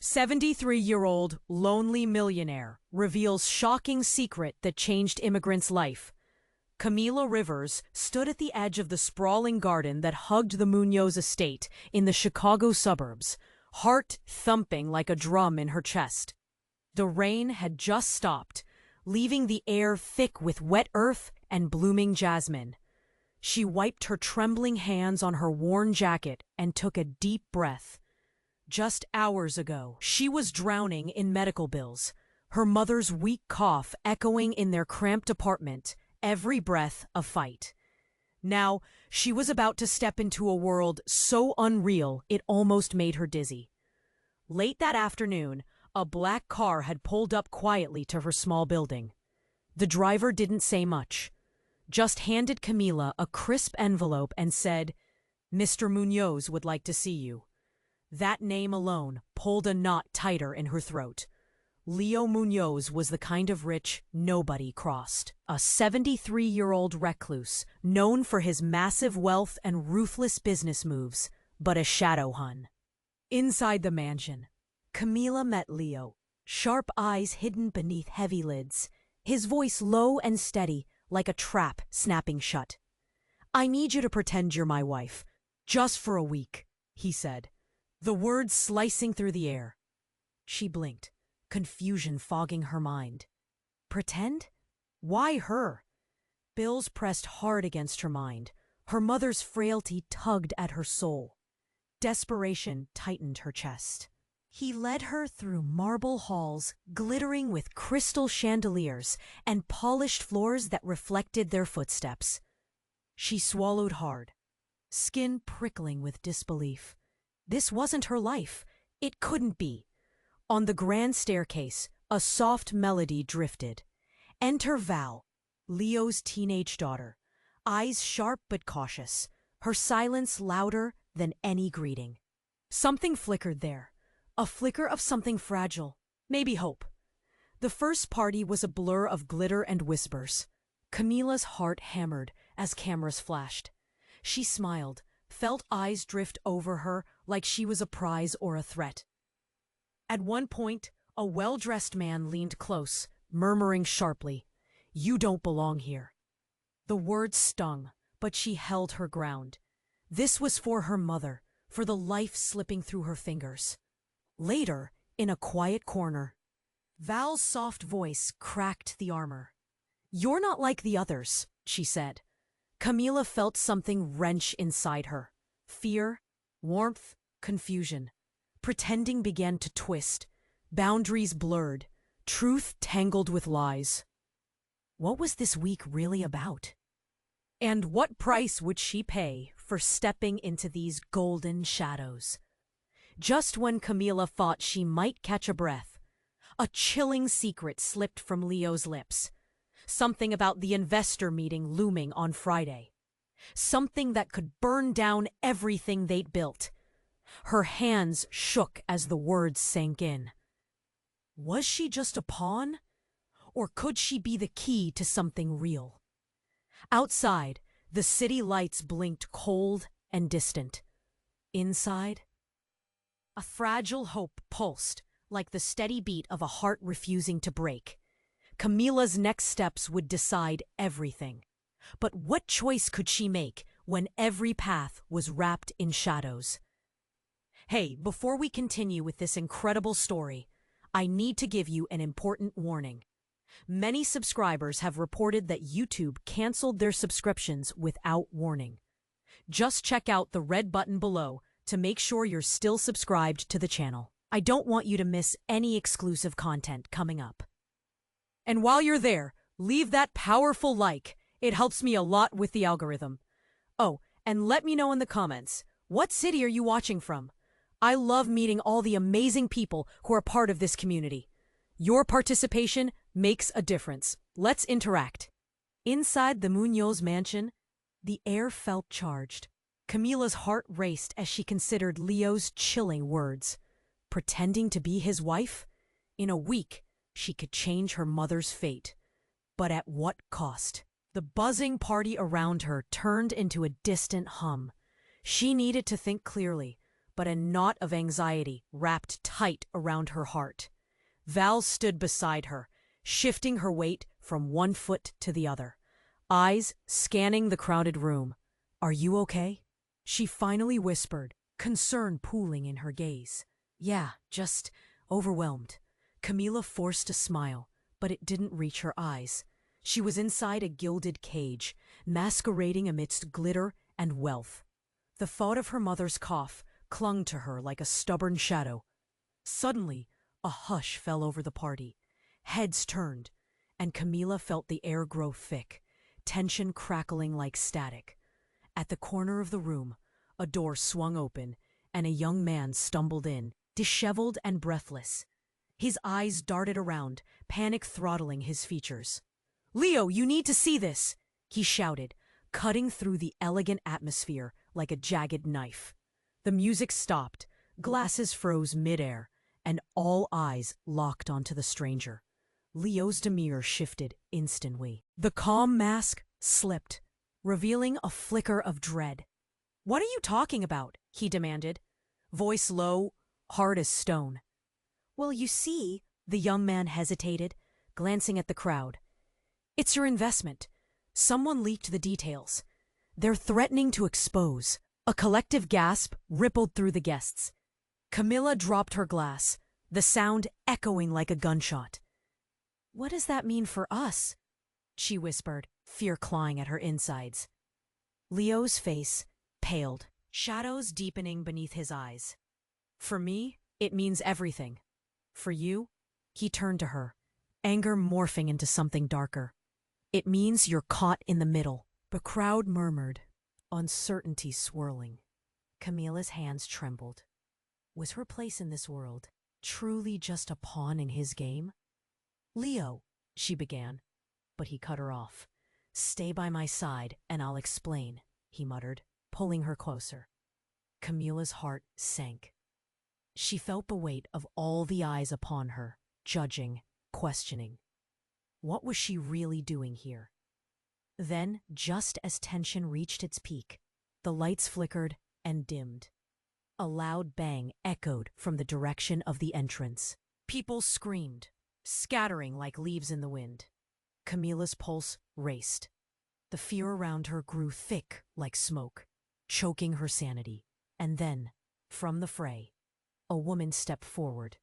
73-year-old lonely millionaire reveals shocking secret that changed immigrant's life. Camila Rivers stood at the edge of the sprawling garden that hugged the Munoz estate in the Chicago suburbs, heart thumping like a drum in her chest. The rain had just stopped, leaving the air thick with wet earth and blooming jasmine. She wiped her trembling hands on her worn jacket and took a deep breath. Just hours ago, she was drowning in medical bills, her mother's weak cough echoing in their cramped apartment, every breath a fight. Now, she was about to step into a world so unreal it almost made her dizzy. Late that afternoon, a black car had pulled up quietly to her small building. The driver didn't say much, just handed Camila a crisp envelope and said, "Mr. Munoz would like to see you." That name alone pulled a knot tighter in her throat. Leo Munoz was the kind of rich nobody crossed. A 73-year-old recluse, known for his massive wealth and ruthless business moves, but a shadow Hun. Inside the mansion, Camila met Leo, sharp eyes hidden beneath heavy lids, his voice low and steady like a trap snapping shut. "I need you to pretend you're my wife, just for a week," he said, the words slicing through the air. She blinked, confusion fogging her mind. Pretend? Why her? Bills pressed hard against her mind. Her mother's frailty tugged at her soul. Desperation tightened her chest. He led her through marble halls glittering with crystal chandeliers and polished floors that reflected their footsteps. She swallowed hard, skin prickling with disbelief. This wasn't her life. It couldn't be. On the grand staircase, a soft melody drifted. Enter Val, Leo's teenage daughter, eyes sharp but cautious, her silence louder than any greeting. Something flickered there, a flicker of something fragile, maybe hope. The first party was a blur of glitter and whispers. Camila's heart hammered as cameras flashed. She smiled, felt eyes drift over her like she was a prize or a threat. At one point, a well-dressed man leaned close, murmuring sharply, "You don't belong here." The words stung, but she held her ground. This was for her mother, for the life slipping through her fingers. Later, in a quiet corner, Val's soft voice cracked the armor. "You're not like the others," she said. Camila felt something wrench inside her. Fear, warmth, confusion. Pretending began to twist. Boundaries blurred. Truth tangled with lies. What was this week really about? And what price would she pay for stepping into these golden shadows? Just when Camila thought she might catch a breath, a chilling secret slipped from Leo's lips. Something about the investor meeting looming on Friday. Something that could burn down everything they'd built. Her hands shook as the words sank in. Was she just a pawn? Or could she be the key to something real? Outside, the city lights blinked cold and distant. Inside, a fragile hope pulsed like the steady beat of a heart refusing to break. Camila's next steps would decide everything. But what choice could she make when every path was wrapped in shadows? Hey, before we continue with this incredible story, I need to give you an important warning. Many subscribers have reported that YouTube canceled their subscriptions without warning. Just check out the red button below to make sure you're still subscribed to the channel. I don't want you to miss any exclusive content coming up. And while you're there, leave that powerful like. It helps me a lot with the algorithm. Oh, and let me know in the comments, what city are you watching from? I love meeting all the amazing people who are part of this community. Your participation makes a difference. Let's interact. Inside the Munoz mansion, the air felt charged. Camila's heart raced as she considered Leo's chilling words. Pretending to be his wife? In a week, she could change her mother's fate. But at what cost? The buzzing party around her turned into a distant hum. She needed to think clearly, but a knot of anxiety wrapped tight around her heart. Val stood beside her, shifting her weight from one foot to the other, eyes scanning the crowded room. "Are you okay?" she finally whispered, concern pooling in her gaze. "Yeah, just overwhelmed." Camila forced a smile, but it didn't reach her eyes. She was inside a gilded cage, masquerading amidst glitter and wealth. The thought of her mother's cough clung to her like a stubborn shadow. Suddenly, a hush fell over the party. Heads turned, and Camila felt the air grow thick, tension crackling like static. At the corner of the room, a door swung open, and a young man stumbled in, disheveled and breathless. His eyes darted around, panic throttling his features. "Leo, you need to see this!" he shouted, cutting through the elegant atmosphere like a jagged knife. The music stopped, glasses froze midair, and all eyes locked onto the stranger. Leo's demeanor shifted instantly. The calm mask slipped, revealing a flicker of dread. "What are you talking about?" he demanded, voice low, hard as stone. "Well, you see," the young man hesitated, glancing at the crowd. "It's your investment. Someone leaked the details. They're threatening to expose." A collective gasp rippled through the guests. Camilla dropped her glass, the sound echoing like a gunshot. "What does that mean for us?" she whispered, fear clawing at her insides. Leo's face paled, shadows deepening beneath his eyes. "For me, it means everything. For you," he turned to her, anger morphing into something darker. "It means you're caught in the middle." The crowd murmured, uncertainty swirling. Camila's hands trembled. Was her place in this world truly just a pawn in his game? "Leo," she began, but he cut her off. "Stay by my side and I'll explain," he muttered, pulling her closer. Camila's heart sank. She felt the weight of all the eyes upon her, judging, questioning. What was she really doing here? Then, just as tension reached its peak, the lights flickered and dimmed. A loud bang echoed from the direction of the entrance. People screamed, scattering like leaves in the wind. Camila's pulse raced. The fear around her grew thick like smoke, choking her sanity. And then, from the fray, a woman stepped forward,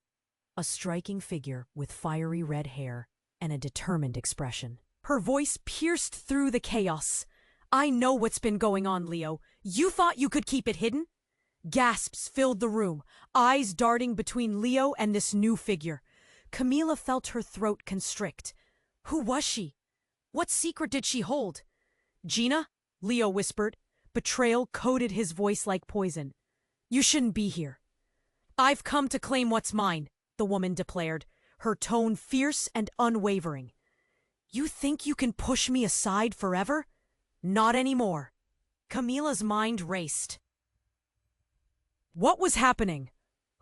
a striking figure with fiery red hair and a determined expression. Her voice pierced through the chaos. "I know what's been going on, Leo. You thought you could keep it hidden?" Gasps filled the room, eyes darting between Leo and this new figure. Camila felt her throat constrict. Who was she? What secret did she hold? "Gina?" Leo whispered. Betrayal coated his voice like poison. "You shouldn't be here." "I've come to claim what's mine," the woman declared, her tone fierce and unwavering. "You think you can push me aside forever? Not anymore." Camila's mind raced. What was happening?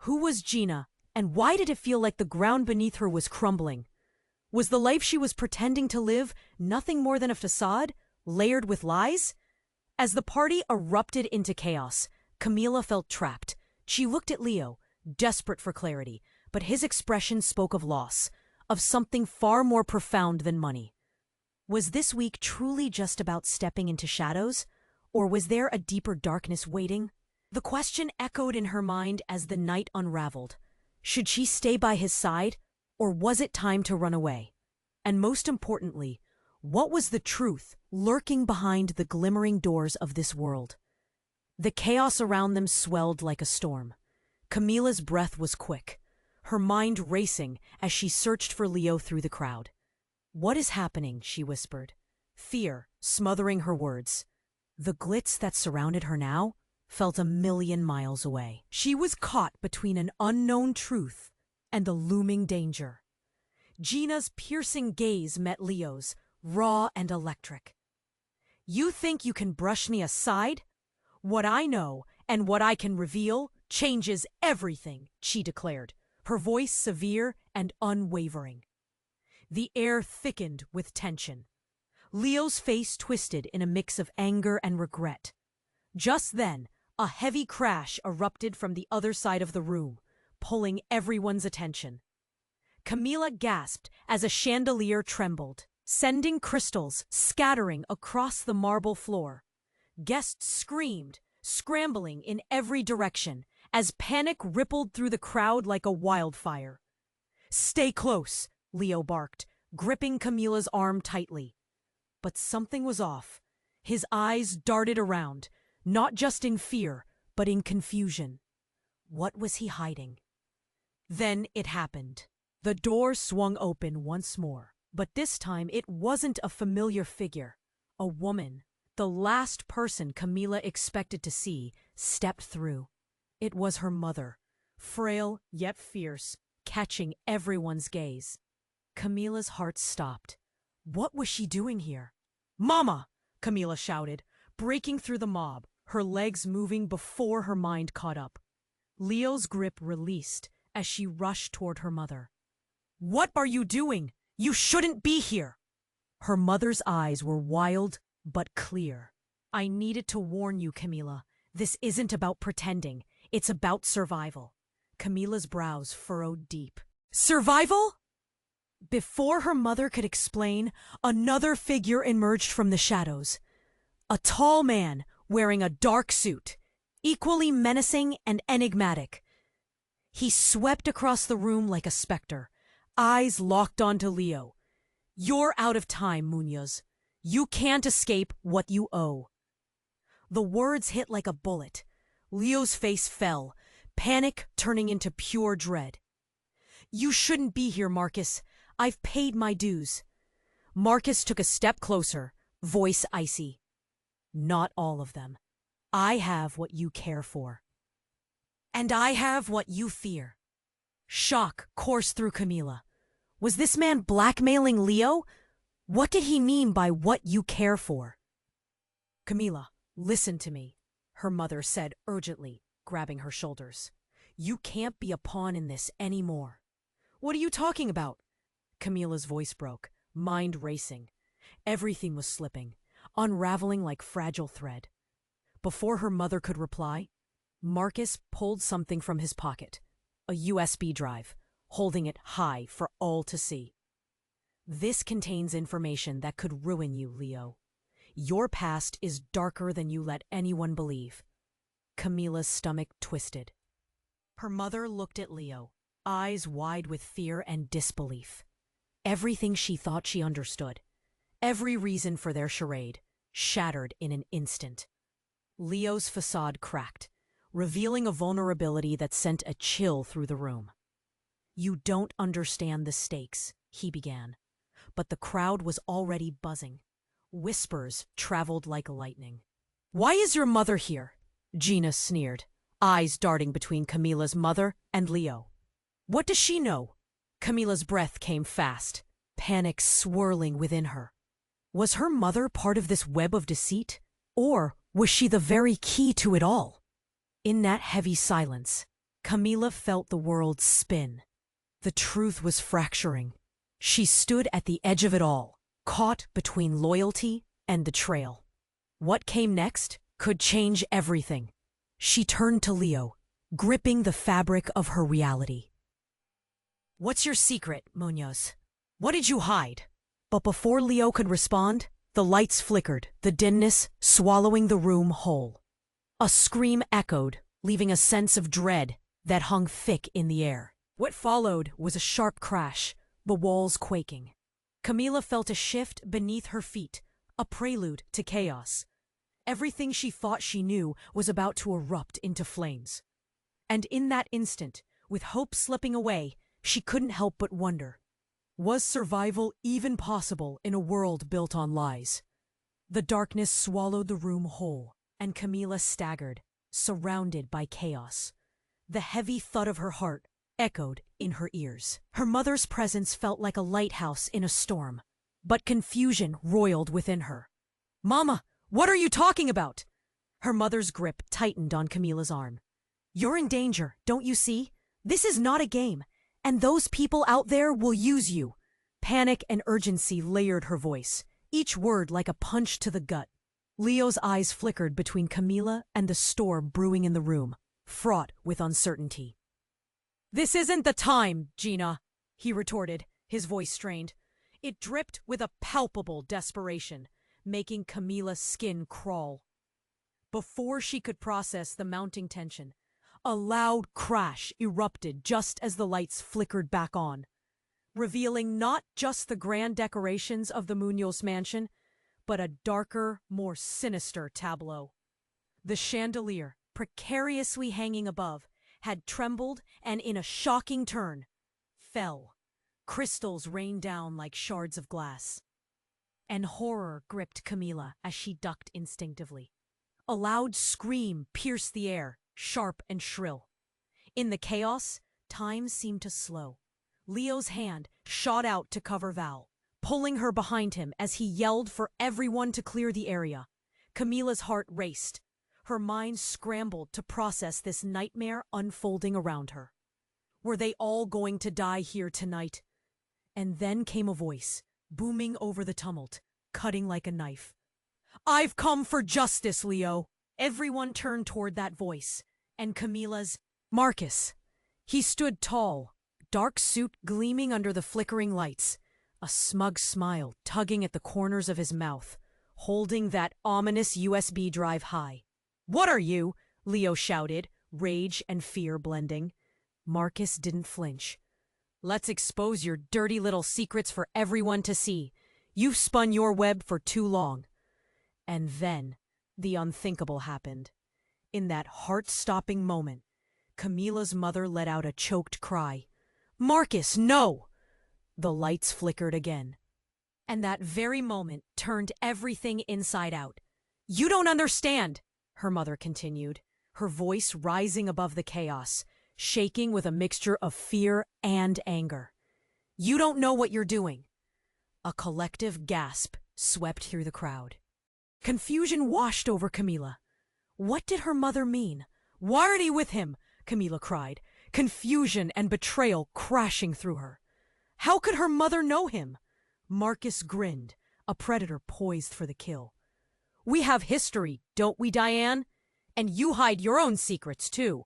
Who was Gina, and why did it feel like the ground beneath her was crumbling? Was the life she was pretending to live nothing more than a facade, layered with lies? As the party erupted into chaos, Camila felt trapped. She looked at Leo, desperate for clarity, but his expression spoke of loss, of something far more profound than money. Was this week truly just about stepping into shadows, or was there a deeper darkness waiting? The question echoed in her mind as the night unraveled. Should she stay by his side, or was it time to run away? And most importantly, what was the truth lurking behind the glimmering doors of this world? The chaos around them swelled like a storm. Camila's breath was quick, her mind racing as she searched for Leo through the crowd. "What is happening?" she whispered, fear smothering her words. The glitz that surrounded her now felt a million miles away. She was caught between an unknown truth and the looming danger. Gina's piercing gaze met Leo's, raw and electric. "You think you can brush me aside? What I know and what I can reveal changes everything," she declared, her voice severe and unwavering. The air thickened with tension. Leo's face twisted in a mix of anger and regret. Just then, A heavy crash erupted from the other side of the room, pulling everyone's attention. Camilla gasped as a chandelier trembled, sending crystals scattering across the marble floor. Guests screamed, scrambling in every direction, as panic rippled through the crowd like a wildfire. "Stay close," Leo barked, gripping Camilla's arm tightly. But something was off. His eyes darted around, not just in fear, but in confusion. What was he hiding? Then it happened. The door swung open once more, but this time it wasn't a familiar figure. A woman, the last person Camilla expected to see, stepped through. It was her mother, frail yet fierce, catching everyone's gaze. Camilla's heart stopped. What was she doing here? "Mama!" Camilla shouted, breaking through the mob, her legs moving before her mind caught up. Leo's grip released as she rushed toward her mother. "What are you doing? You shouldn't be here!" Her mother's eyes were wild but clear. "I needed to warn you, Camilla. This isn't about pretending. It's about survival." Camilla's brows furrowed deep. "Survival?" Before her mother could explain, another figure emerged from the shadows. A tall man wearing a dark suit, equally menacing and enigmatic. He swept across the room like a specter, eyes locked onto Leo. "You're out of time, Munoz. You can't escape what you owe." The words hit like a bullet. Leo's face fell, panic turning into pure dread. "You shouldn't be here, Marcus. I've paid my dues." Marcus took a step closer, voice icy. "Not all of them. I have what you care for. And I have what you fear." Shock coursed through Camilla. Was this man blackmailing Leo? What did he mean by "what you care for"? "Camilla, listen to me," her mother said urgently, grabbing her shoulders. "You can't be a pawn in this anymore." "What are you talking about?" Camilla's voice broke, mind racing. Everything was slipping, unraveling like fragile thread. Before her mother could reply, Marcus pulled something from his pocket, a USB drive, holding it high for all to see. "This contains information that could ruin you, Leo. Your past is darker than you let anyone believe." Camilla's stomach twisted. Her mother looked at Leo, eyes wide with fear and disbelief. Everything she thought she understood, every reason for their charade, shattered in an instant. Leo's facade cracked, revealing a vulnerability that sent a chill through the room. "You don't understand the stakes," he began, but the crowd was already buzzing. Whispers traveled like lightning. "Why is your mother here?" Gina sneered, eyes darting between Camilla's mother and Leo. "What does she know?" Camilla's breath came fast, panic swirling within her. Was her mother part of this web of deceit? Or was she the very key to it all? In that heavy silence, Camilla felt the world spin. The truth was fracturing. She stood at the edge of it all, caught between loyalty and betrayal. What came next could change everything. She turned to Leo, gripping the fabric of her reality. "What's your secret, Munoz? What did you hide?" But before Leo could respond, the lights flickered, the dimness swallowing the room whole. A scream echoed, leaving a sense of dread that hung thick in the air. What followed was a sharp crash, the walls quaking. Camilla felt a shift beneath her feet, a prelude to chaos. Everything she thought she knew was about to erupt into flames. And in that instant, with hope slipping away, she couldn't help but wonder, was survival even possible in a world built on lies? The darkness swallowed the room whole, and Camilla staggered, surrounded by chaos. The heavy thud of her heart echoed in her ears. Her mother's presence felt like a lighthouse in a storm, but confusion roiled within her. "Mama, what are you talking about?" Her mother's grip tightened on Camilla's arm. "You're in danger, don't you see? This is not a game. And those people out there will use you." Panic and urgency layered her voice, each word like a punch to the gut. Leo's eyes flickered between Camila and the storm brewing in the room, fraught with uncertainty. "This isn't the time, Gina," he retorted, his voice strained. It dripped with a palpable desperation, making Camila's skin crawl. Before she could process the mounting tension, a loud crash erupted just as the lights flickered back on, revealing not just the grand decorations of the Munoz mansion, but a darker, more sinister tableau. The chandelier, precariously hanging above, had trembled and, in a shocking turn, fell. Crystals rained down like shards of glass. And horror gripped Camila as she ducked instinctively. A loud scream pierced the air, sharp and shrill. In the chaos, time seemed to slow. Leo's hand shot out to cover Val, pulling her behind him as he yelled for everyone to clear the area. Camila's heart raced. Her mind scrambled to process this nightmare unfolding around her. Were they all going to die here tonight? And then came a voice, booming over the tumult, cutting like a knife. "I've come for justice, Leo." Everyone turned toward that voice, and Camila's Marcus. He stood tall, dark suit gleaming under the flickering lights, a smug smile tugging at the corners of his mouth, holding that ominous USB drive high. "What are you?" Leo shouted, rage and fear blending. Marcus didn't flinch. "Let's expose your dirty little secrets for everyone to see. You've spun your web for too long." And then the unthinkable happened. In that heart-stopping moment, Camila's mother let out a choked cry. "Marcus, no!" The lights flickered again. And that very moment turned everything inside out. "You don't understand," her mother continued, her voice rising above the chaos, shaking with a mixture of fear and anger. "You don't know what you're doing." A collective gasp swept through the crowd. Confusion washed over Camila. What did her mother mean? "Why are you with him?" Camila cried, confusion and betrayal crashing through her. How could her mother know him? Marcus grinned, a predator poised for the kill. "We have history, don't we, Diane? And you hide your own secrets, too."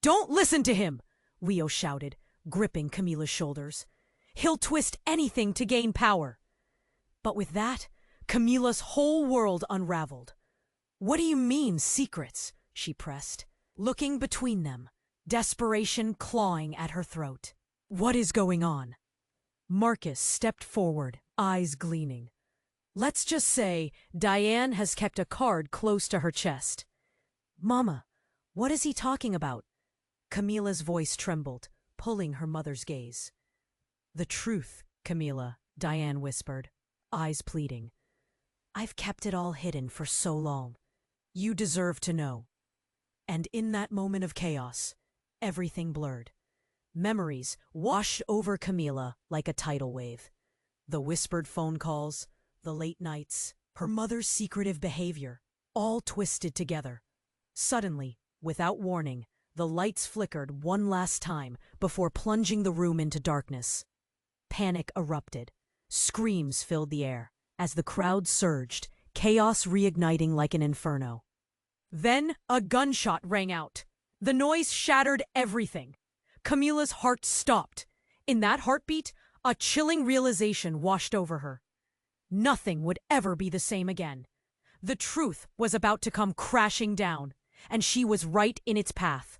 "Don't listen to him!" Leo shouted, gripping Camila's shoulders. "He'll twist anything to gain power." But with that, Camila's whole world unraveled. "What do you mean, secrets?" she pressed, looking between them, desperation clawing at her throat. "What is going on?" Marcus stepped forward, eyes gleaming. "Let's just say Diane has kept a card close to her chest." "Mama, what is he talking about?" Camila's voice trembled, pulling her mother's gaze. "The truth, Camila," Diane whispered, eyes pleading. "I've kept it all hidden for so long. You deserve to know." And in that moment of chaos, everything blurred. Memories washed over Camila like a tidal wave. The whispered phone calls, the late nights, her mother's secretive behavior, all twisted together. Suddenly, without warning, the lights flickered one last time before plunging the room into darkness. Panic erupted. Screams filled the air. As the crowd surged, chaos reigniting like an inferno. Then a gunshot rang out. The noise shattered everything. Camila's heart stopped. In that heartbeat, a chilling realization washed over her. Nothing would ever be the same again. The truth was about to come crashing down, and she was right in its path.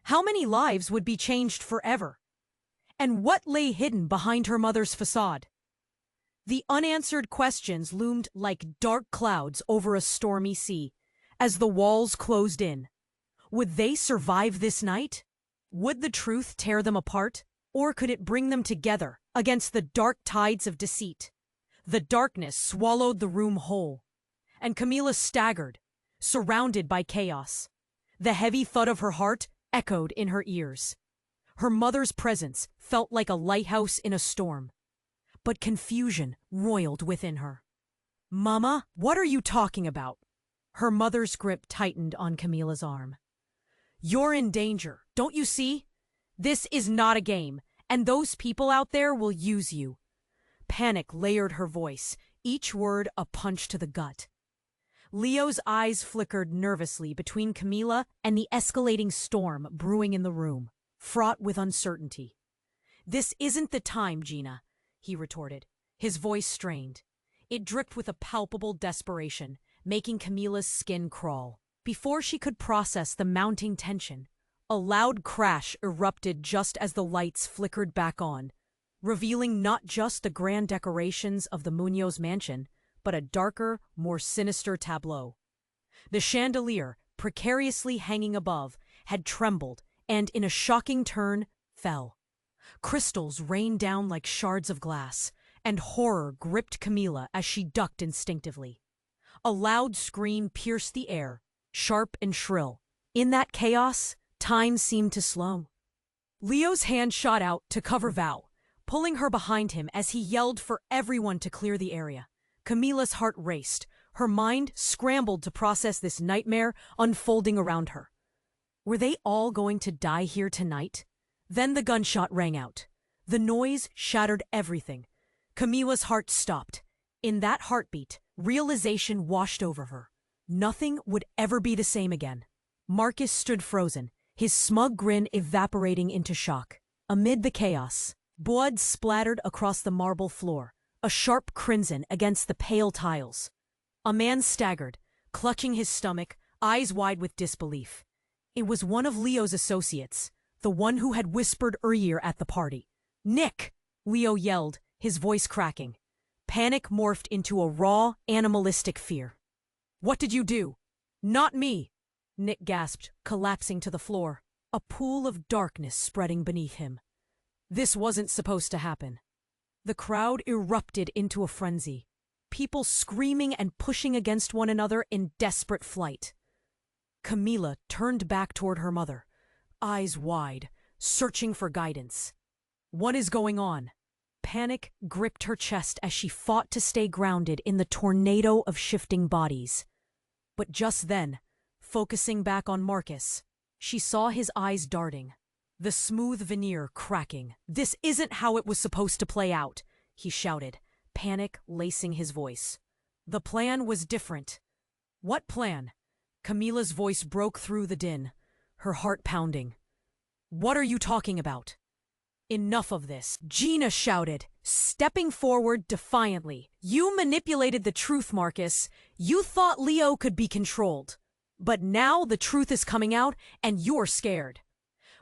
How many lives would be changed forever? And what lay hidden behind her mother's facade? The unanswered questions loomed like dark clouds over a stormy sea as the walls closed in. Would they survive this night? Would the truth tear them apart? Or could it bring them together against the dark tides of deceit? The darkness swallowed the room whole, and Camila staggered, surrounded by chaos. The heavy thud of her heart echoed in her ears. Her mother's presence felt like a lighthouse in a storm. But confusion roiled within her. "Mama, what are you talking about?" Her mother's grip tightened on Camila's arm. "You're in danger, don't you see? This is not a game, and those people out there will use you." Panic layered her voice, each word a punch to the gut. Leo's eyes flickered nervously between Camila and the escalating storm brewing in the room, fraught with uncertainty. "This isn't the time, Gina," he retorted, his voice strained. It dripped with a palpable desperation, making Camila's skin crawl. Before she could process the mounting tension, a loud crash erupted just as the lights flickered back on, revealing not just the grand decorations of the Munoz mansion, but a darker, more sinister tableau. The chandelier, precariously hanging above, had trembled and, in a shocking turn, fell. Crystals rained down like shards of glass, and horror gripped Camila as she ducked instinctively. A loud scream pierced the air, sharp and shrill. In that chaos, time seemed to slow. Leo's hand shot out to cover Val, pulling her behind him as he yelled for everyone to clear the area. Camila's heart raced. Her mind scrambled to process this nightmare unfolding around her. Were they all going to die here tonight? Then the gunshot rang out. The noise shattered everything. Camila's heart stopped. In that heartbeat, realization washed over her. Nothing would ever be the same again. Marcus stood frozen, his smug grin evaporating into shock. Amid the chaos, blood splattered across the marble floor, a sharp crimson against the pale tiles. A man staggered, clutching his stomach, eyes wide with disbelief. It was one of Leo's associates, the one who had whispered earlier at the party. "Nick!" Leo yelled, his voice cracking. Panic morphed into a raw, animalistic fear. "What did you do?" "Not me," Nick gasped, collapsing to the floor, a pool of darkness spreading beneath him. This wasn't supposed to happen. The crowd erupted into a frenzy, people screaming and pushing against one another in desperate flight. Camila turned back toward her mother, eyes wide, searching for guidance. What is going on? Panic gripped her chest as she fought to stay grounded in the tornado of shifting bodies. But just then, focusing back on Marcus, she saw his eyes darting, the smooth veneer cracking. "This isn't how it was supposed to play out," he shouted, panic lacing his voice. "The plan was different." "What plan?" Camila's voice broke through the din, her heart pounding. "What are you talking about?" "Enough of this," Gina shouted, stepping forward defiantly. "You manipulated the truth, Marcus. You thought Leo could be controlled. But now the truth is coming out, and you're scared."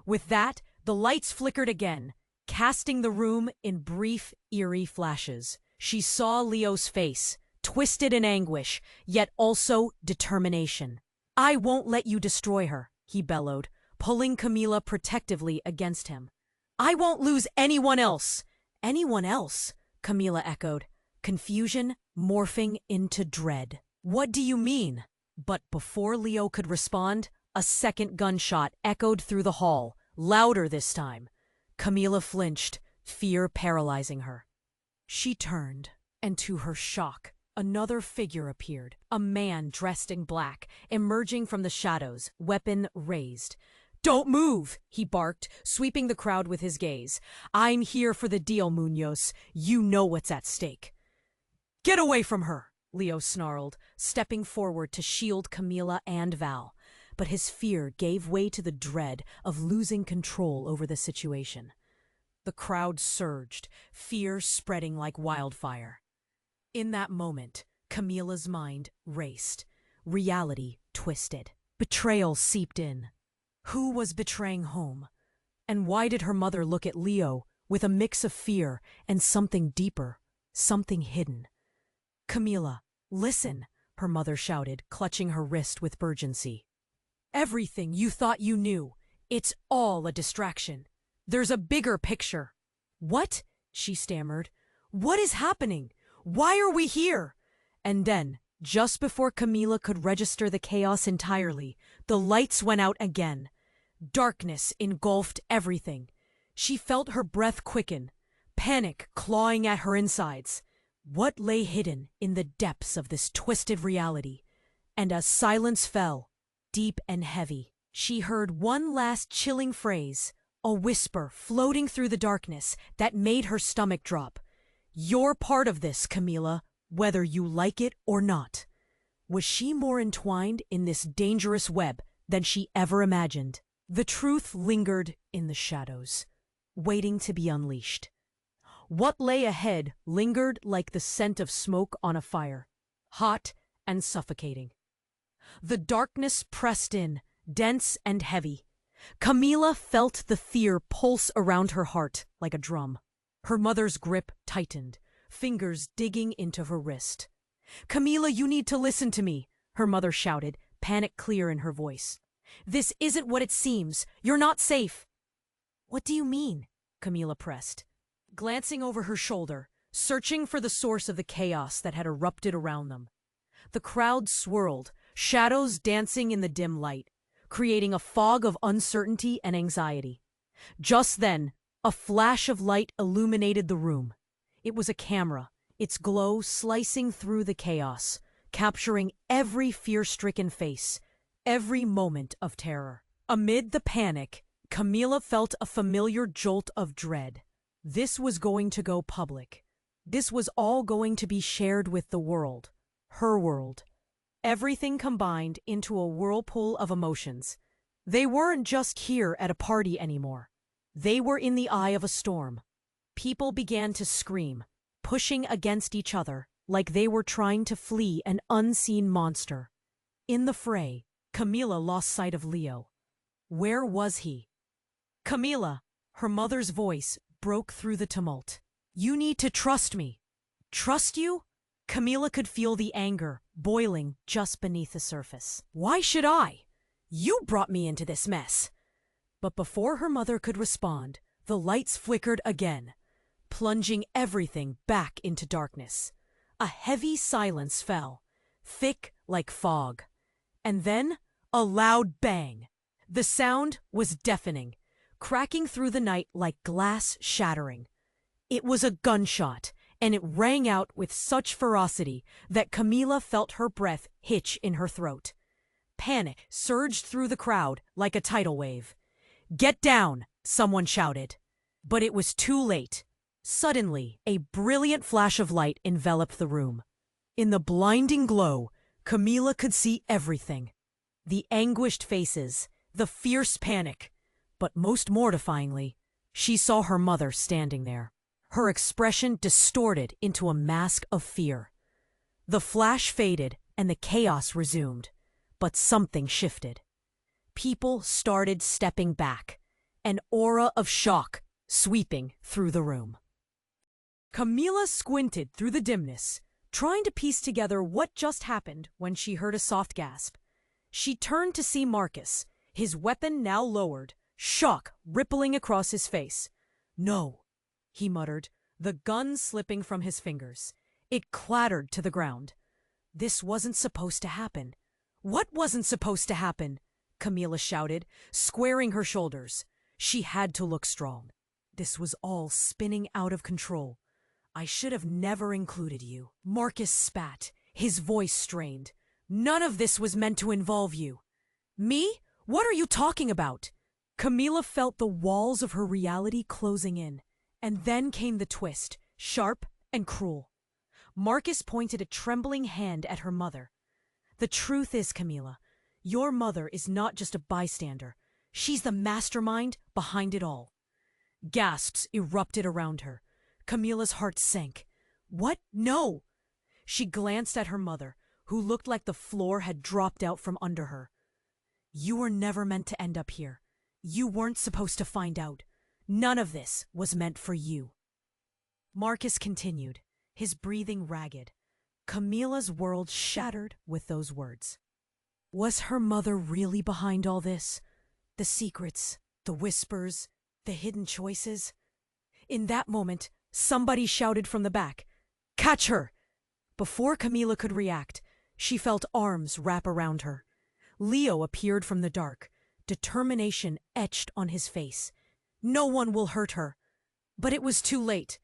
With that, the lights flickered again, casting the room in brief, eerie flashes. She saw Leo's face, twisted in anguish, yet also determination. "I won't let you destroy her," he bellowed, pulling Camila protectively against him. "I won't lose anyone else." "Anyone else?" Camila echoed, confusion morphing into dread. "What do you mean?" But before Leo could respond, a second gunshot echoed through the hall, louder this time. Camila flinched, fear paralyzing her. She turned, and to her shock, another figure appeared, a man dressed in black, emerging from the shadows, weapon raised. "Don't move!" he barked, sweeping the crowd with his gaze. "I'm here for the deal, Munoz. You know what's at stake." "Get away from her!" Leo snarled, stepping forward to shield Camila and Val. But his fear gave way to the dread of losing control over the situation. The crowd surged, fear spreading like wildfire. In that moment, Camila's mind raced. Reality twisted. Betrayal seeped in. Who was betraying home? And why did her mother look at Leo with a mix of fear and something deeper, something hidden? "Camila, listen," her mother shouted, clutching her wrist with urgency. "Everything you thought you knew, it's all a distraction. There's a bigger picture." "What?" she stammered. "What is happening? Why are we here?" And then, just before Camila could register the chaos entirely, the lights went out again. Darkness engulfed everything. She felt her breath quicken, panic clawing at her insides. What lay hidden in the depths of this twisted reality? And as silence fell, deep and heavy, she heard one last chilling phrase, a whisper floating through the darkness that made her stomach drop. "You're part of this, Camila, whether you like it or not." Was she more entwined in this dangerous web than she ever imagined? The truth lingered in the shadows, waiting to be unleashed. What lay ahead lingered like the scent of smoke on a fire, hot and suffocating. The darkness pressed in, dense and heavy. Camila felt the fear pulse around her heart like a drum. Her mother's grip tightened, fingers digging into her wrist. "Camila, you need to listen to me," her mother shouted, panic clear in her voice. "This isn't what it seems. You're not safe." "What do you mean?" Camila pressed, glancing over her shoulder, searching for the source of the chaos that had erupted around them. The crowd swirled, shadows dancing in the dim light, creating a fog of uncertainty and anxiety. Just then, a flash of light illuminated the room. It was a camera, its glow slicing through the chaos, capturing every fear-stricken face, every moment of terror. Amid the panic, Camila felt a familiar jolt of dread. This was going to go public. This was all going to be shared with the world, her world. Everything combined into a whirlpool of emotions. They weren't just here at a party anymore. They were in the eye of a storm. People began to scream, pushing against each other like they were trying to flee an unseen monster. In the fray, Camila lost sight of Leo. Where was he? "Camila," her mother's voice broke through the tumult. "You need to trust me." "Trust you?" Camila could feel the anger boiling just beneath the surface. "Why should I? You brought me into this mess." But before her mother could respond, the lights flickered again, plunging everything back into darkness. A heavy silence fell, thick like fog. And then, a loud bang. The sound was deafening, cracking through the night like glass shattering. It was a gunshot, and it rang out with such ferocity that Camila felt her breath hitch in her throat. Panic surged through the crowd like a tidal wave. "Get down!" someone shouted. But it was too late. Suddenly, a brilliant flash of light enveloped the room. In the blinding glow, Camila could see everything. The anguished faces, the fierce panic, but most mortifyingly, she saw her mother standing there. Her expression distorted into a mask of fear. The flash faded and the chaos resumed, but something shifted. People started stepping back, an aura of shock sweeping through the room. Camila squinted through the dimness, trying to piece together what just happened when she heard a soft gasp. She turned to see Marcus, his weapon now lowered, shock rippling across his face. "No," he muttered, the gun slipping from his fingers. It clattered to the ground. This wasn't supposed to happen. "What wasn't supposed to happen?" Camila shouted, squaring her shoulders. She had to look strong. "This was all spinning out of control. I should have never included you." Marcus spat, his voice strained. "None of this was meant to involve you." "Me? What are you talking about?" Camila felt the walls of her reality closing in. And then came the twist, sharp and cruel. Marcus pointed a trembling hand at her mother. "The truth is, Camila, your mother is not just a bystander. She's the mastermind behind it all." Gasps erupted around her. Camila's heart sank. "What? No!" She glanced at her mother, who looked like the floor had dropped out from under her. "You were never meant to end up here. You weren't supposed to find out. None of this was meant for you." Marcus continued, his breathing ragged. Camila's world shattered with those words. Was her mother really behind all this? The secrets, the whispers, the hidden choices? In that moment, somebody shouted from the back, "Catch her!" Before Camila could react, she felt arms wrap around her. Leo appeared from the dark, determination etched on his face. "No one will hurt her." But it was too late.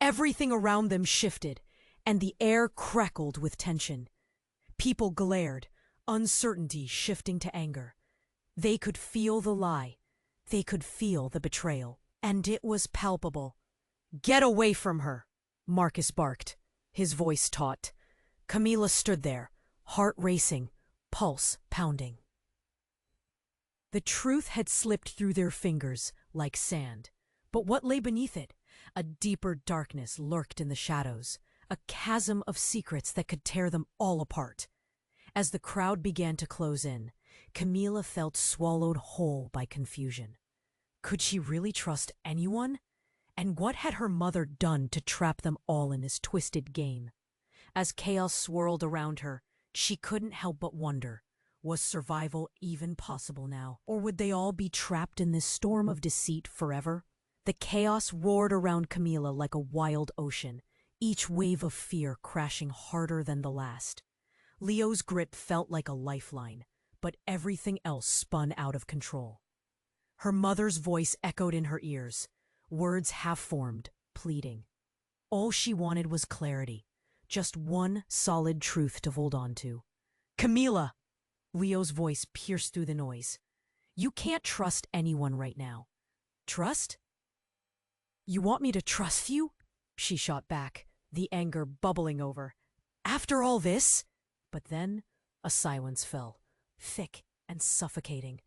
Everything around them shifted, and the air crackled with tension. People glared, uncertainty shifting to anger. They could feel the lie. They could feel the betrayal. And it was palpable. "Get away from her," Marcus barked, his voice taut. Camila stood there, heart racing, pulse pounding. The truth had slipped through their fingers like sand. But what lay beneath it? A deeper darkness lurked in the shadows, a chasm of secrets that could tear them all apart. As the crowd began to close in, Camila felt swallowed whole by confusion. Could she really trust anyone? And what had her mother done to trap them all in this twisted game? As chaos swirled around her, she couldn't help but wonder, was survival even possible now? Or would they all be trapped in this storm of deceit forever? The chaos roared around Camila like a wild ocean, each wave of fear crashing harder than the last. Leo's grip felt like a lifeline, but everything else spun out of control. Her mother's voice echoed in her ears, words half-formed, pleading. All she wanted was clarity, just one solid truth to hold on to. Camila! Leo's voice pierced through the noise. You can't trust anyone right now. Trust? You want me to trust you? She shot back, the anger bubbling over. After all this? But then a silence fell, thick and suffocating.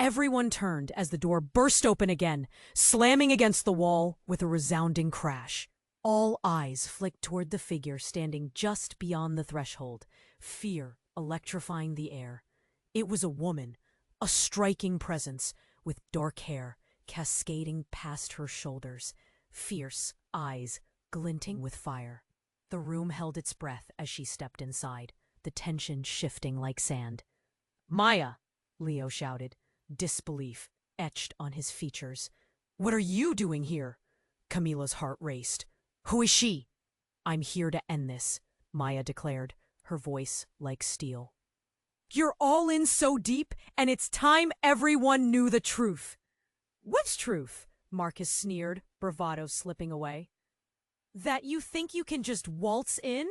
Everyone turned as the door burst open again, slamming against the wall with a resounding crash. All eyes flicked toward the figure standing just beyond the threshold, fear electrifying the air. It was a woman, a striking presence, with dark hair cascading past her shoulders, fierce eyes glinting with fire. The room held its breath as she stepped inside, the tension shifting like sand. Maya! Leo shouted, disbelief etched on his features. What are you doing here? Camila's heart raced. Who is she? I'm here to end this, Maya declared, her voice like steel. You're all in so deep, and it's time everyone knew the truth. What's truth? Marcus sneered, bravado slipping away. That you think you can just waltz in?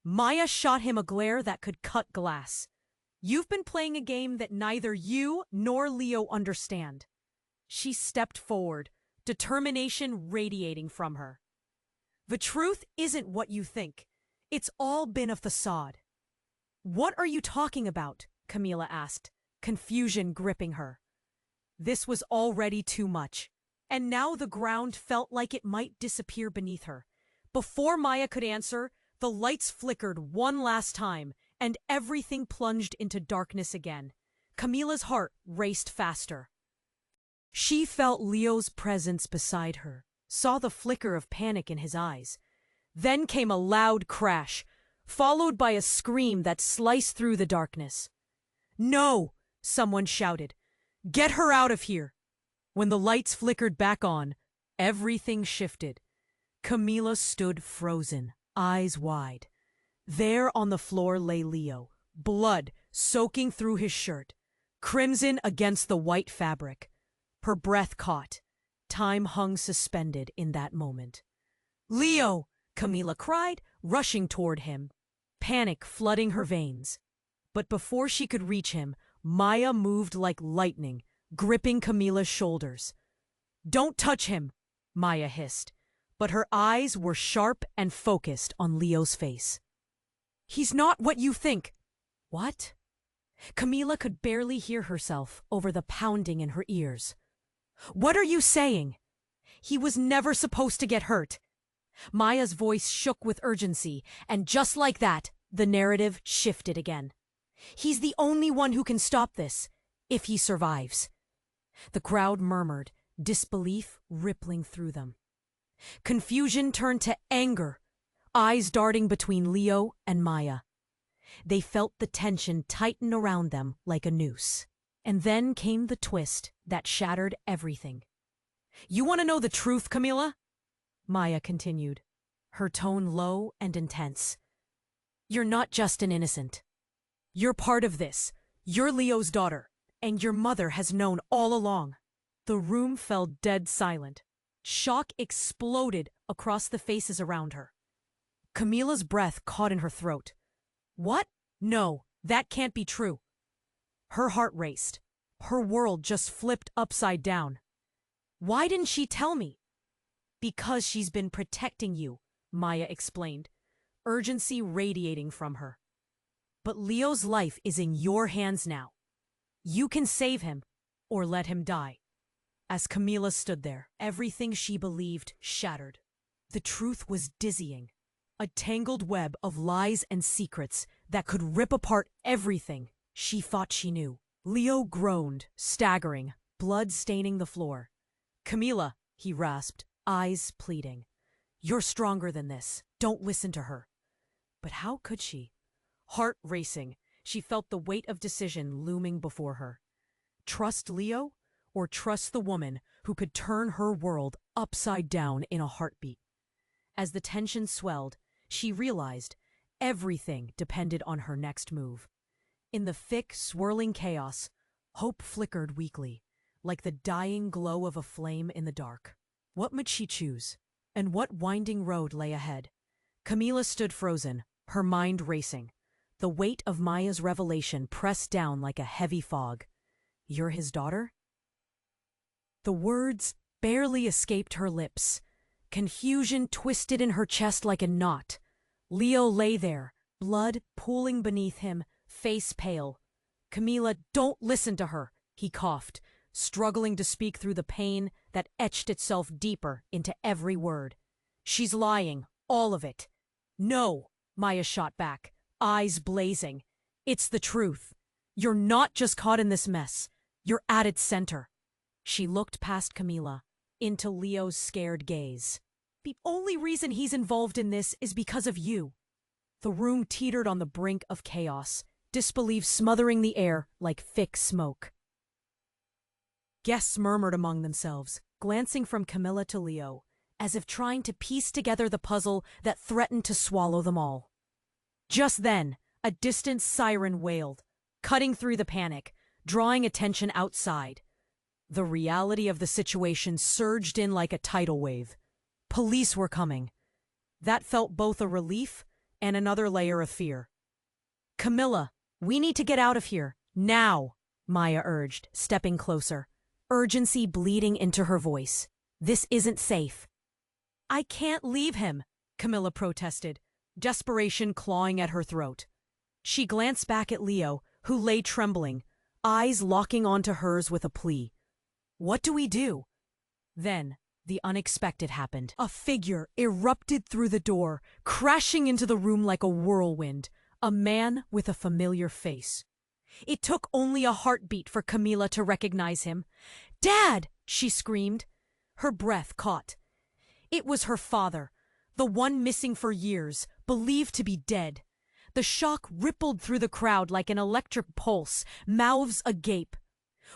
Maya shot him a glare that could cut glass. You've been playing a game that neither you nor Leo understand. She stepped forward, determination radiating from her. The truth isn't what you think. It's all been a facade. What are you talking about? Camila asked, confusion gripping her. This was already too much, and now the ground felt like it might disappear beneath her. Before Maya could answer, the lights flickered one last time, and everything plunged into darkness again. Camila's heart raced faster. She felt Leo's presence beside her, saw the flicker of panic in his eyes. Then came a loud crash, followed by a scream that sliced through the darkness. No! Someone shouted. Get her out of here! When the lights flickered back on, everything shifted. Camila stood frozen, eyes wide. There on the floor lay Leo, blood soaking through his shirt, crimson against the white fabric. Her breath caught. Time hung suspended in that moment. Leo! Camila cried, rushing toward him, panic flooding her veins. But before she could reach him, Maya moved like lightning, gripping Camila's shoulders. Don't touch him, Maya hissed, but her eyes were sharp and focused on Leo's face. He's not what you think. What? Camila could barely hear herself over the pounding in her ears. What are you saying? He was never supposed to get hurt. Maya's voice shook with urgency, and just like that, the narrative shifted again. He's the only one who can stop this, if he survives. The crowd murmured, disbelief rippling through them. Confusion turned to anger, eyes darting between Leo and Maya. They felt the tension tighten around them like a noose. And then came the twist that shattered everything. You want to know the truth, Camila? Maya continued, her tone low and intense. You're not just an innocent. You're part of this. You're Leo's daughter, and your mother has known all along. The room fell dead silent. Shock exploded across the faces around her. Camila's breath caught in her throat. What? No, that can't be true. Her heart raced. Her world just flipped upside down. Why didn't she tell me? Because she's been protecting you, Maya explained, urgency radiating from her. But Leo's life is in your hands now. You can save him, or let him die. As Camila stood there, everything she believed shattered. The truth was dizzying. A tangled web of lies and secrets that could rip apart everything she thought she knew. Leo groaned, staggering, blood staining the floor. "Camila," he rasped, eyes pleading. "You're stronger than this. Don't listen to her." But how could she? Heart racing, she felt the weight of decision looming before her. Trust Leo, or trust the woman who could turn her world upside down in a heartbeat? As the tension swelled, she realized everything depended on her next move. In the thick, swirling chaos, hope flickered weakly, like the dying glow of a flame in the dark. What would she choose? And what winding road lay ahead? Camila stood frozen, her mind racing. The weight of Maya's revelation pressed down like a heavy fog. "You're his daughter?" The words barely escaped her lips. Confusion twisted in her chest like a knot. Leo lay there, blood pooling beneath him, face pale. "Camila, don't listen to her," he coughed, struggling to speak through the pain that etched itself deeper into every word. "She's lying, all of it." "No," Maya shot back, eyes blazing. "It's the truth. You're not just caught in this mess. You're at its center." She looked past Camila, into Leo's scared gaze. "The only reason he's involved in this is because of you." The room teetered on the brink of chaos, disbelief smothering the air like thick smoke. Guests murmured among themselves, glancing from Camila to Leo, as if trying to piece together the puzzle that threatened to swallow them all. Just then, a distant siren wailed, cutting through the panic, drawing attention outside. The reality of the situation surged in like a tidal wave. Police were coming. That felt both a relief and another layer of fear. "Camila, we need to get out of here, now," Maya urged, stepping closer, urgency bleeding into her voice. "This isn't safe." "I can't leave him," Camila protested, desperation clawing at her throat. She glanced back at Leo, who lay trembling, eyes locking onto hers with a plea. "What do we do?" Then, the unexpected happened. A figure erupted through the door, crashing into the room like a whirlwind, a man with a familiar face. It took only a heartbeat for Camila to recognize him. "Dad!" she screamed. Her breath caught. It was her father, the one missing for years, believed to be dead. The shock rippled through the crowd like an electric pulse, mouths agape.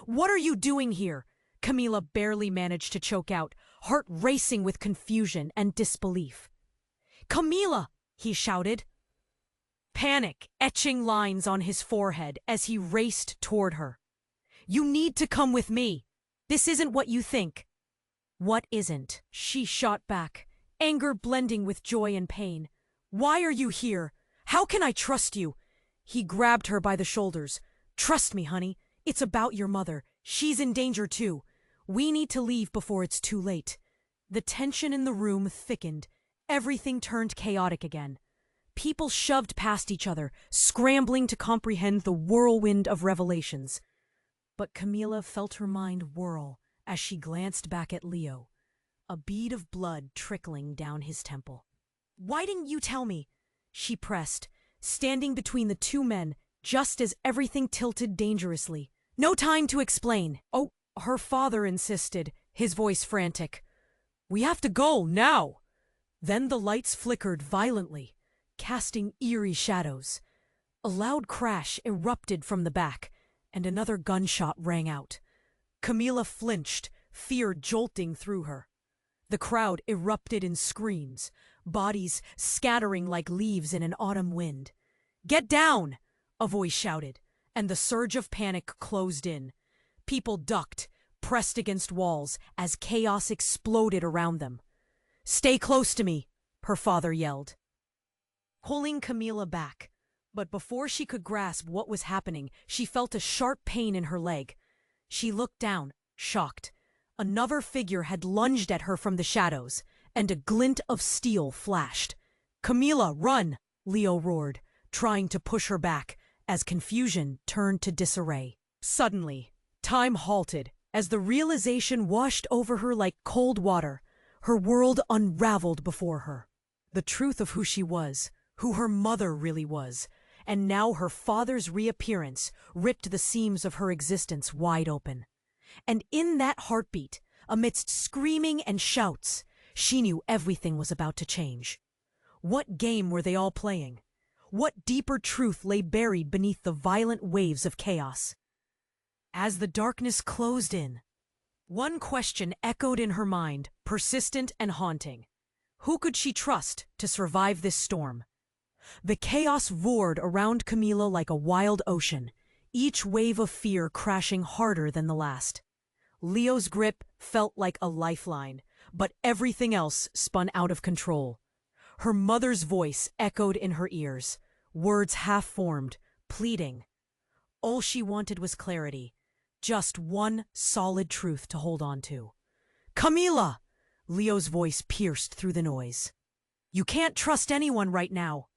"What are you doing here?" Camila barely managed to choke out, heart racing with confusion and disbelief. "Camila!" he shouted. Panic etching lines on his forehead as he raced toward her. "You need to come with me. This isn't what you think." "What isn't?" she shot back, anger blending with joy and pain. "Why are you here? How can I trust you?" He grabbed her by the shoulders. "Trust me, honey. It's about your mother. She's in danger too. We need to leave before it's too late." The tension in the room thickened. Everything turned chaotic again. People shoved past each other, scrambling to comprehend the whirlwind of revelations. But Camila felt her mind whirl as she glanced back at Leo, a bead of blood trickling down his temple. "Why didn't you tell me?" she pressed, standing between the two men just as everything tilted dangerously. "No time to explain." "Oh," her father insisted, his voice frantic. "We have to go, now." Then the lights flickered violently, casting eerie shadows. A loud crash erupted from the back, and another gunshot rang out. Camila flinched, fear jolting through her. The crowd erupted in screams, bodies scattering like leaves in an autumn wind. "Get down!" a voice shouted, and the surge of panic closed in. People ducked, pressed against walls as chaos exploded around them. "Stay close to me," her father yelled, pulling Camila back. But before she could grasp what was happening, she felt a sharp pain in her leg. She looked down, shocked. Another figure had lunged at her from the shadows, and a glint of steel flashed. "Camila, run!" Leo roared, trying to push her back. as confusion turned to disarray. Suddenly, time halted as the realization washed over her like cold water. Her world unraveled before her. The truth of who she was, who her mother really was, and now her father's reappearance ripped the seams of her existence wide open. And in that heartbeat, amidst screaming and shouts, she knew everything was about to change. What game were they all playing? What deeper truth lay buried beneath the violent waves of chaos? As the darkness closed in, one question echoed in her mind, persistent and haunting. Who could she trust to survive this storm? The chaos roared around Camila like a wild ocean, each wave of fear crashing harder than the last. Leo's grip felt like a lifeline, but everything else spun out of control. Her mother's voice echoed in her ears, words half-formed, pleading. All she wanted was clarity, just one solid truth to hold on to. "Camila!" Leo's voice pierced through the noise. "You can't trust anyone right now."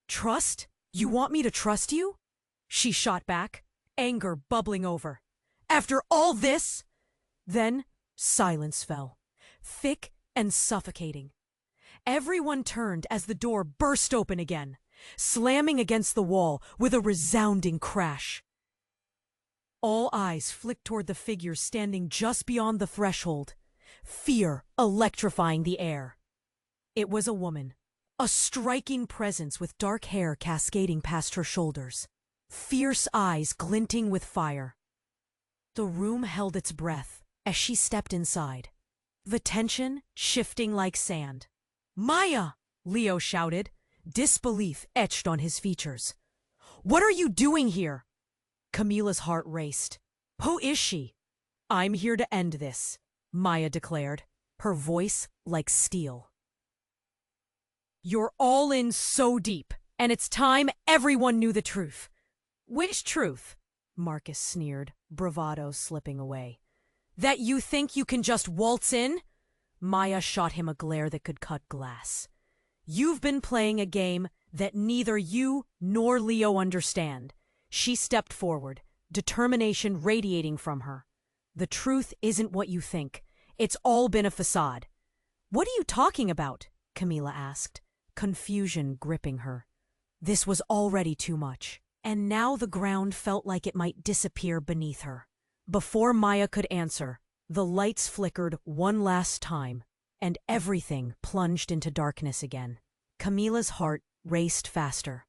"Trust? You want me to trust you?" She shot back, anger bubbling over. "After all this?" Then silence fell, thick and suffocating. Everyone turned as the door burst open again, slamming against the wall with a resounding crash. All eyes flicked toward the figure standing just beyond the threshold, fear electrifying the air. It was a woman, a striking presence with dark hair cascading past her shoulders, fierce eyes glinting with fire. The room held its breath as she stepped inside, the tension shifting like sand. "Maya!" Leo shouted, disbelief etched on his features. "What are you doing here?" Camila's heart raced. "Who is she?" "I'm here to end this," Maya declared, her voice like steel. "You're all in so deep, and it's time everyone knew the truth." "Which truth?" Marcus sneered, bravado slipping away. "That you think you can just waltz in?" Maya shot him a glare that could cut glass. "You've been playing a game that neither you nor Leo understand." She stepped forward, determination radiating from her. "The truth isn't what you think. It's all been a facade." "What are you talking about?" Camila asked, confusion gripping her. This was already too much, and now the ground felt like it might disappear beneath her. Before Maya could answer, the lights flickered one last time, and everything plunged into darkness again. Camila's heart raced faster.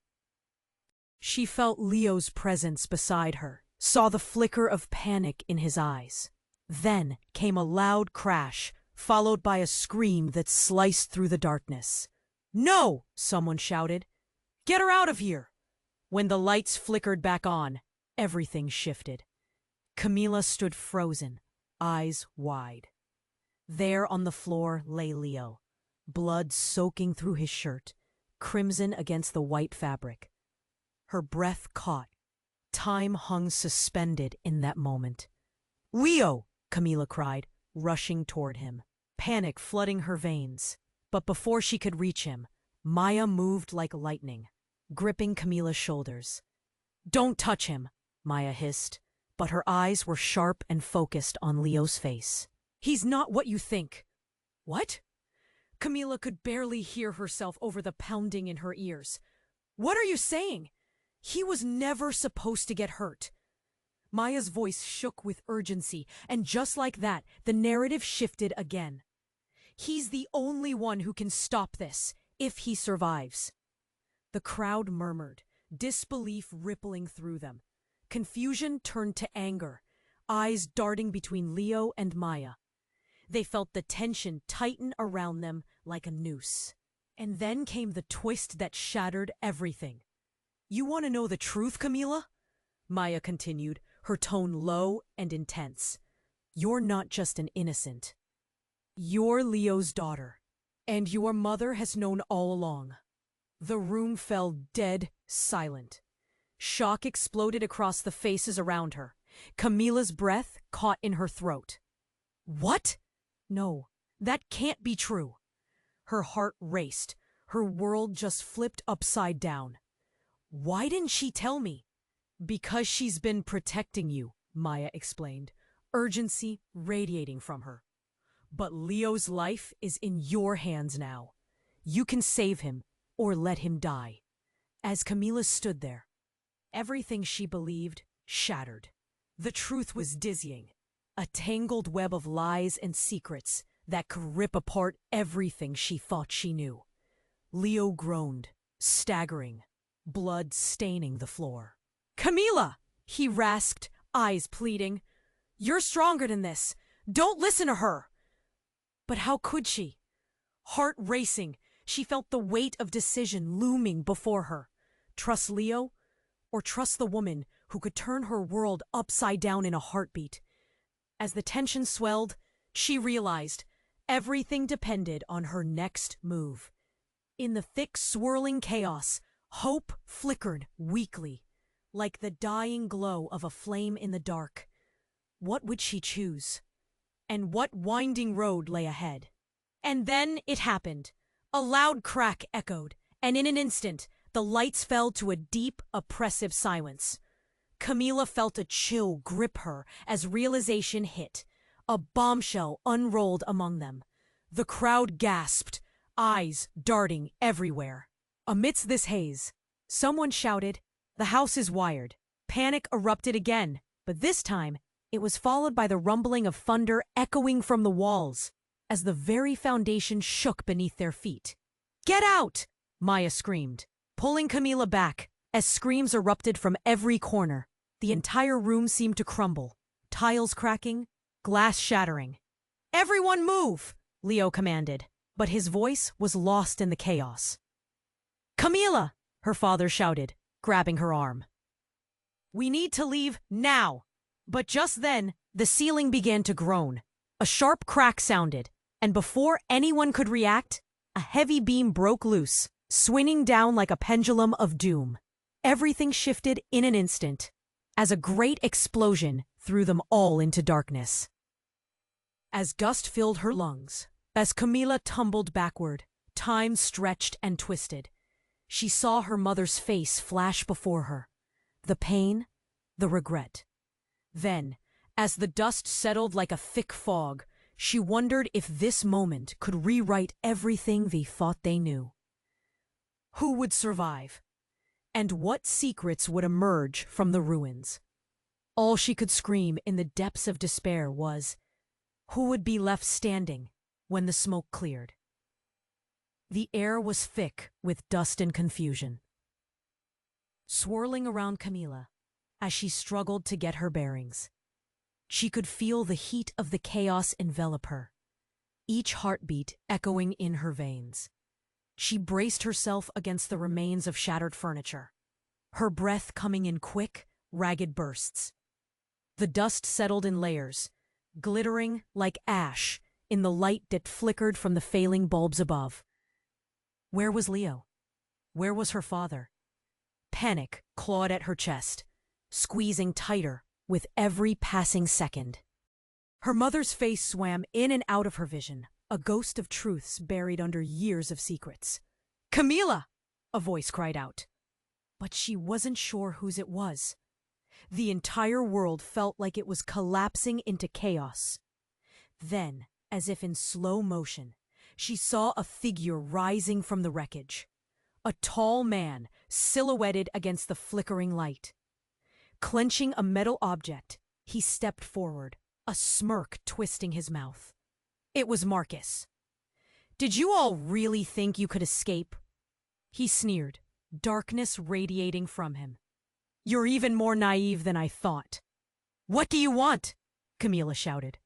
She felt Leo's presence beside her, saw the flicker of panic in his eyes. Then came a loud crash, followed by a scream that sliced through the darkness. "No!" someone shouted. "Get her out of here!" When the lights flickered back on, everything shifted. Camila stood frozen, eyes wide. There on the floor lay Leo, blood soaking through his shirt, crimson against the white fabric. Her breath caught. Time hung suspended in that moment. "Leo!" Camila cried, rushing toward him, panic flooding her veins. But before she could reach him, Maya moved like lightning, gripping Camila's shoulders. "Don't touch him," Maya hissed, but her eyes were sharp and focused on Leo's face. "He's not what you think." "What?" Camila could barely hear herself over the pounding in her ears. "What are you saying? He was never supposed to get hurt." Maya's voice shook with urgency, and just like that, the narrative shifted again. "He's the only one who can stop this, if he survives." The crowd murmured, disbelief rippling through them. Confusion turned to anger, eyes darting between Leo and Maya. They felt the tension tighten around them like a noose. And then came the twist that shattered everything. "You want to know the truth, Camila?" Maya continued, her tone low and intense. "You're not just an innocent. You're Leo's daughter, and your mother has known all along." The room fell dead silent. Shock exploded across the faces around her. Camila's breath caught in her throat. "What? No, that can't be true." Her heart raced. Her world just flipped upside down. Why didn't she tell me? Because she's been protecting you, Maya explained, urgency radiating from her. But Leo's life is in your hands now. You can save him or let him die. As Camila stood there, everything she believed shattered. The truth was dizzying, a tangled web of lies and secrets that could rip apart everything she thought she knew. Leo groaned, staggering, blood staining the floor. "Camila!" he rasped, eyes pleading. "You're stronger than this. Don't listen to her." But how could she? Heart racing, she felt the weight of decision looming before her. Trust Leo, or trust the woman who could turn her world upside down in a heartbeat? As the tension swelled, she realized everything depended on her next move. In the thick, swirling chaos, hope flickered weakly, like the dying glow of a flame in the dark. What would she choose? And what winding road lay ahead? And then it happened. A loud crack echoed, and in an instant, the lights fell to a deep, oppressive silence. Camila felt a chill grip her as realization hit. A bombshell unrolled among them. The crowd gasped, eyes darting everywhere. Amidst this haze, someone shouted, "The house is wired." Panic erupted again, but this time it was followed by the rumbling of thunder echoing from the walls as the very foundation shook beneath their feet. "Get out!" Maya screamed, pulling Camila back as screams erupted from every corner. The entire room seemed to crumble, tiles cracking, glass shattering. "Everyone move!" Leo commanded, but his voice was lost in the chaos. "Camila!" her father shouted, grabbing her arm. "We need to leave now!" But just then, the ceiling began to groan. A sharp crack sounded, and before anyone could react, a heavy beam broke loose, swinging down like a pendulum of doom. Everything shifted in an instant, as a great explosion threw them all into darkness. As gust filled her lungs, as Camila tumbled backward, time stretched and twisted. She saw her mother's face flash before her, the pain, the regret. Then, as the dust settled like a thick fog, she wondered if this moment could rewrite everything they thought they knew. Who would survive? And what secrets would emerge from the ruins? All she could scream in the depths of despair was, who would be left standing when the smoke cleared? The air was thick with dust and confusion, swirling around Camila as she struggled to get her bearings. She could feel the heat of the chaos envelop her, each heartbeat echoing in her veins. She braced herself against the remains of shattered furniture, her breath coming in quick, ragged bursts. The dust settled in layers, glittering like ash in the light that flickered from the failing bulbs above. Where was Leo? Where was her father? Panic clawed at her chest, squeezing tighter with every passing second. Her mother's face swam in and out of her vision, a ghost of truths buried under years of secrets. "Camila!" a voice cried out. But she wasn't sure whose it was. The entire world felt like it was collapsing into chaos. Then, as if in slow motion, she saw a figure rising from the wreckage. A tall man silhouetted against the flickering light. Clenching a metal object, he stepped forward, a smirk twisting his mouth. It was Marcus. "Did you all really think you could escape?" He sneered, darkness radiating from him. "You're even more naive than I thought." "What do you want?" Camila shouted,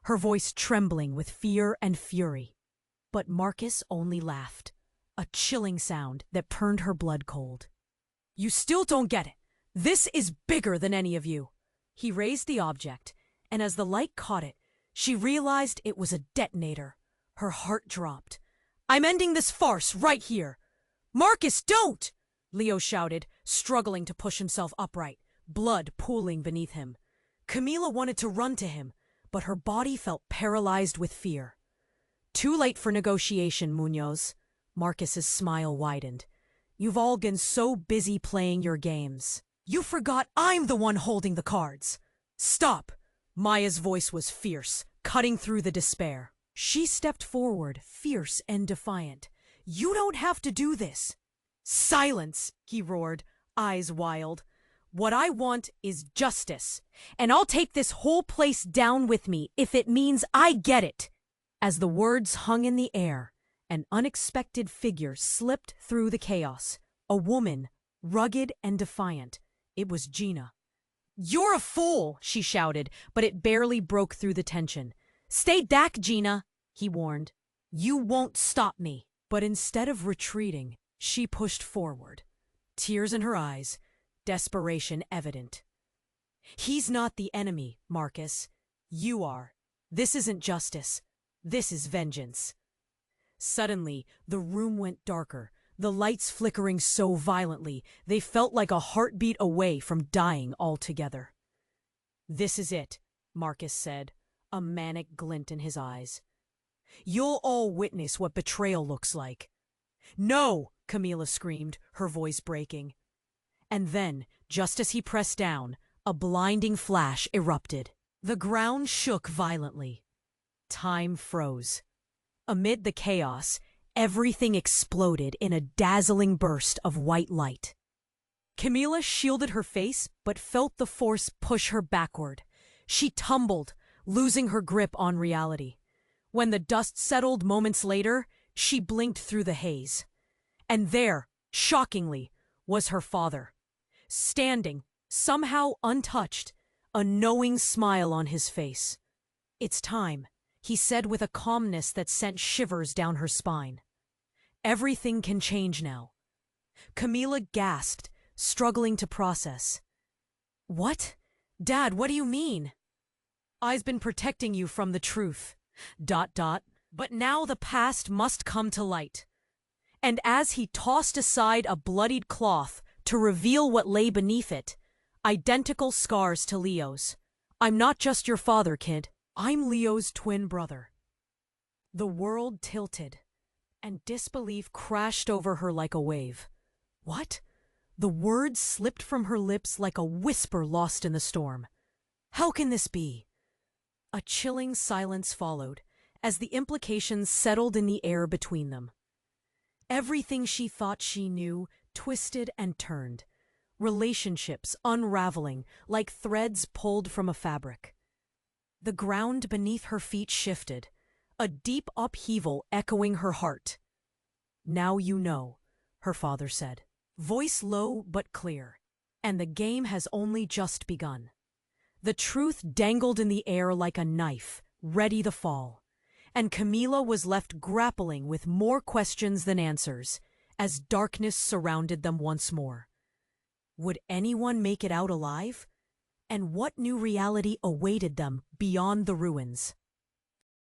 her voice trembling with fear and fury. But Marcus only laughed, a chilling sound that turned her blood cold. "You still don't get it. This is bigger than any of you." He raised the object, and as the light caught it, she realized it was a detonator. Her heart dropped. "I'm ending this farce right here." "Marcus, don't!" Leo shouted, struggling to push himself upright, blood pooling beneath him. Camila wanted to run to him, but her body felt paralyzed with fear. "Too late for negotiation, Munoz." Marcus's smile widened. "You've all been so busy playing your games. You forgot I'm the one holding the cards. Stop! Maya's voice was fierce, cutting through the despair. She stepped forward, fierce and defiant. You don't have to do this. Silence, he roared, eyes wild. What I want is justice, and I'll take this whole place down with me if it means I get it. As the words hung in the air, an unexpected figure slipped through the chaos. A woman, rugged and defiant. It was Gina. You're a fool, she shouted, but it barely broke through the tension. Stay back, Gina, he warned. You won't stop me. But instead of retreating, she pushed forward, tears in her eyes, desperation evident. He's not the enemy, Marcus. You are. This isn't justice. This is vengeance. Suddenly, the room went darker, the lights flickering so violently they felt like a heartbeat away from dying altogether. This is it, Marcus said, a manic glint in his eyes. You'll all witness what betrayal looks like. No, Camilla screamed, her voice breaking. And then, just as he pressed down, a blinding flash erupted. The ground shook violently. Time froze. Amid the chaos, everything exploded in a dazzling burst of white light. Camilla shielded her face, but felt the force push her backward. She tumbled, losing her grip on reality. When the dust settled moments later, she blinked through the haze. And there, shockingly, was her father. Standing, somehow untouched, a knowing smile on his face. It's time, he said with a calmness that sent shivers down her spine. Everything can change now. Camilla gasped, struggling to process. What? Dad, what do you mean? I've been protecting you from the truth. ... But now the past must come to light. And as he tossed aside a bloodied cloth to reveal what lay beneath it, identical scars to Leo's. I'm not just your father, kid. I'm Leo's twin brother. The world tilted, and disbelief crashed over her like a wave. What? The words slipped from her lips like a whisper lost in the storm. How can this be? A chilling silence followed, as the implications settled in the air between them. Everything she thought she knew twisted and turned, relationships unraveling like threads pulled from a fabric. The ground beneath her feet shifted, a deep upheaval echoing her heart. Now you know, her father said, voice low but clear, and the game has only just begun. The truth dangled in the air like a knife, ready to fall, and Camilla was left grappling with more questions than answers as darkness surrounded them once more. Would anyone make it out alive? And what new reality awaited them beyond the ruins?